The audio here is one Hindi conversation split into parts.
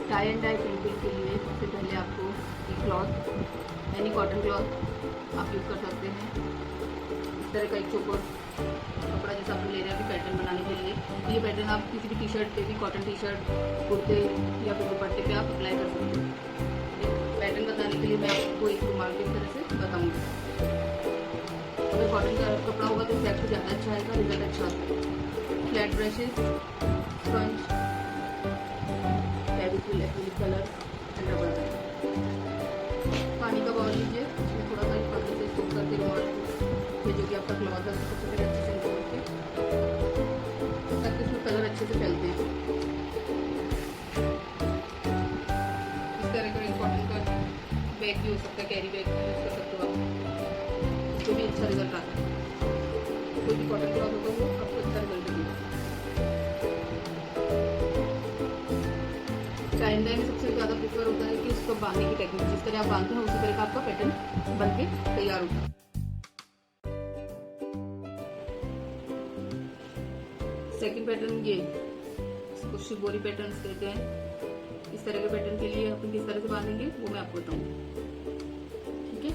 टाई एंड डाई प्रिंटिंग के लिए सबसे पहले आपको एक क्लॉथ, एनी कॉटन क्लॉथ आप यूज़ कर सकते हैं। इस तरह का एक चौकोर कपड़ा जैसा आप ले रहे हैं अभी पैटर्न बनाने के लिए, तो ये पैटर्न आप किसी भी टी शर्ट पे भी, कॉटन टी शर्ट, कुर्ते या फिर दुपट्टे पे आप अप्लाई कर सकते हैं। पैटर्न बताने के लिए मैं आपको एक रुमाल की तरह से बताऊँगी। अगर कॉटन का कपड़ा होगा तो इफेक्ट ज़्यादा अच्छा आएगा, रिजल्ट अच्छा आता है। Flat brushes, sponge, Fevicryl acrylic colour and rubber band. पानी का बाउल लीजिए, उसमें थोड़ा सा पानी से सोख करके रुमाल को, ये जो कि आपका क्लॉथ है उसको सबसे पहले अच्छे से निकाल के, ताकि उसमें कलर अच्छे से फैलते हैं। इस तरह का एक कॉटन का बैग भी हो सकता है, कैरी बैग भी यूज़ कर सकते हो आप, उसको भी अच्छा रिजल्ट आता है। कोई भी कॉटन क्लॉथ होगा वो आपको अच्छा रिजल्ट देगा। टाई एंड डाई में सबसे ज़्यादा प्रेफर होता है कि उसको बांधने की टेक्निक, जिस तरह आप बांधते हैं उसी तरह का आपका पैटर्न बन के तैयार होता है। सेकंड पैटर्न ये, इसको शिबोरी पैटर्न कहते हैं। इस तरह के पैटर्न के लिए अपन किस तरह से बांधेंगे वो मैं आपको बताऊंगी, ठीक है।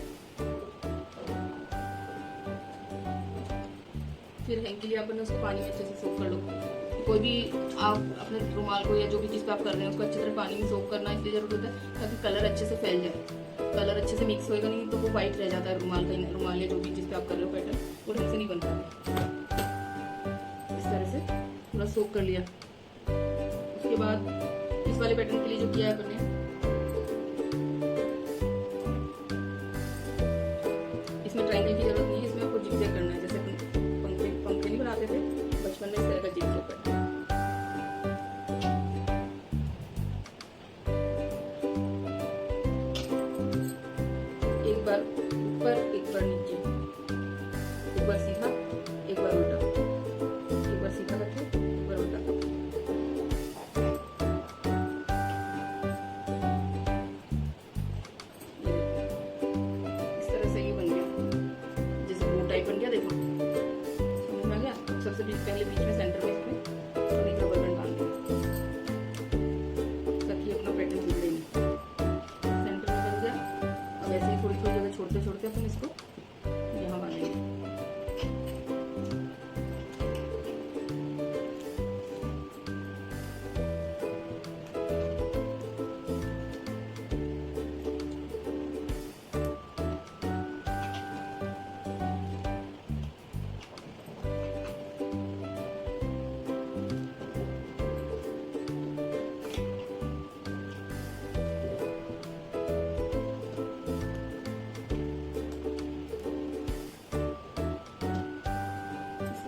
फिर हैंग के लिए अपन उसको पानी में अच्छे से सोख कर लो। कोई भी आप अपने रुमाल को या जो भी चीज़ पे आप कर रहे हैं उसको अच्छी तरह पानी में सोख करना इसलिए जरूरत होता है ताकि कलर अच्छे से फैल जाए। कलर अच्छे से मिक्स होएगा नहीं तो वो वाइट रह जाता है रुमाल का, रुमाल या जो भी जिस पे आप कर रहे हो पैटर्न, वो ढंग से नहीं बन पाता। इस तरह से पूरा सोख कर लिया। उसके बाद इस वाले पैटर्न के लिए जो किया है अपन ने, इसमें ट्रायंगल की जरूरत नहीं है, इसमें आपको जिगजैग करना है। जैसे पंखे नहीं बनाते थे बचपन में, इस तरह का जिगजैग करना है। एक बार ऊपर, एक बार नीचे, एक बार सीधा, एक बार उल्टा, एक बार सीधा करके, एक बार उल्टा। इस तरह से ये बन गया, जैसे बो टाइप बन गया। देखो समझ में आ गया। अब सबसे पहले बीच में सेंटर में इसमें एक रबर बैंड बांध दें ताकि अपना पैटर्न बिगड़े नहीं। सेंटर में बन गया। अब ऐसे ही थोड़ी थोड़ी जगह छोड़ते छोड़ते अपन इसको यहाँ बांधेंगे।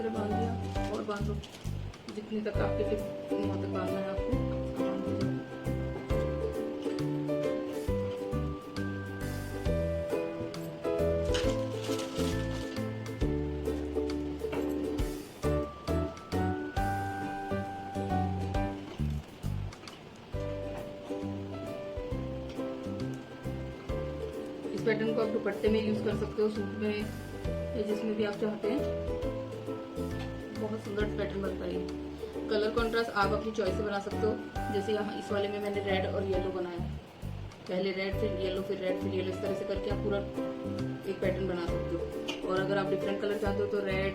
बांध दिया और बांधो जितनी तक आपके टिप वहाँ तक बांधना है आपको, बांध दीजिए। इस पैटर्न को आप दुपट्टे में यूज कर सकते हो, सूट में या जिसमें भी आप चाहते हैं। बहुत सुंदर पैटर्न बनता है। कलर कॉन्ट्रास्ट आप अपनी चॉइस से बना सकते हो। जैसे यहाँ इस वाले में मैंने रेड और येलो बनाया, पहले रेड फिर येलो फिर रेड फिर येलो, इस तरह से करके आप पूरा एक पैटर्न बना सकते हो। और अगर आप डिफरेंट कलर चाहते हो तो red,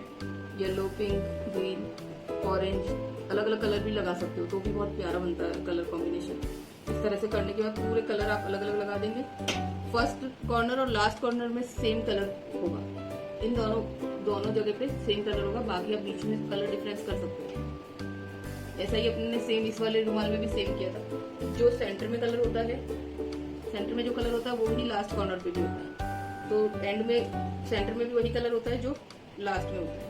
yellow, pink, green, orange, अलग अलग कलर भी लगा सकते हो, तो भी बहुत प्यारा बनता है कलर कॉम्बिनेशन। इस तरह से करने के बाद पूरे कलर आप अलग अलग लगा देंगे। फर्स्ट कॉर्नर और लास्ट कॉर्नर में सेम कलर होगा, इन दोनों जगह पे सेम कलर होगा, बाकी आप बीच में कलर डिफरेंस कर सकते हैं। ऐसा ही अपने ने सेम इस वाले रुमाल में भी सेम किया था। जो सेंटर में कलर होता है, सेंटर में जो कलर होता है वो ही लास्ट कॉर्नर पे भी होता है, तो एंड में सेंटर में भी वही कलर होता है जो लास्ट में होता है।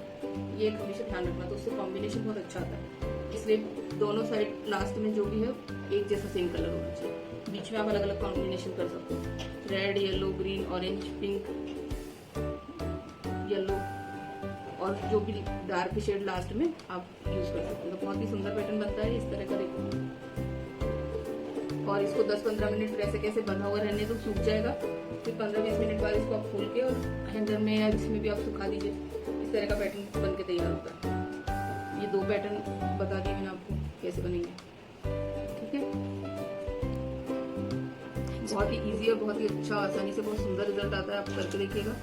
ये हमेशा ध्यान रखना, तो उससे कॉम्बिनेशन बहुत अच्छा आता है। इसलिए दोनों साइड लास्ट में जो भी है एक जैसा सेम कलर होना चाहिए। बीच में आप अलग अलग कॉम्बिनेशन कर सकते हो, red, yellow, green, orange, pink, yellow, और जो भी डार्क शेड लास्ट में आप यूज कर सकते हो। तो बहुत ही सुंदर पैटर्न बनता है इस तरह का। देखो, और इसको 10-15 मिनट ऐसे कैसे बंधा हुआ रहने तो सूख जाएगा। फिर 15-20 मिनट बाद इसको आप खोल के और हैंगर में या जिसमें भी आप सुखा दीजिए। इस तरह का पैटर्न बन के तैयार होता है। ये 2 पैटर्न बता दिए मैंने आपको कैसे बनेंगे, ठीक है। बहुत ही इजी और बहुत ही अच्छा, आसानी से बहुत सुंदर रिजल्ट आता है। आप करके देखिएगा।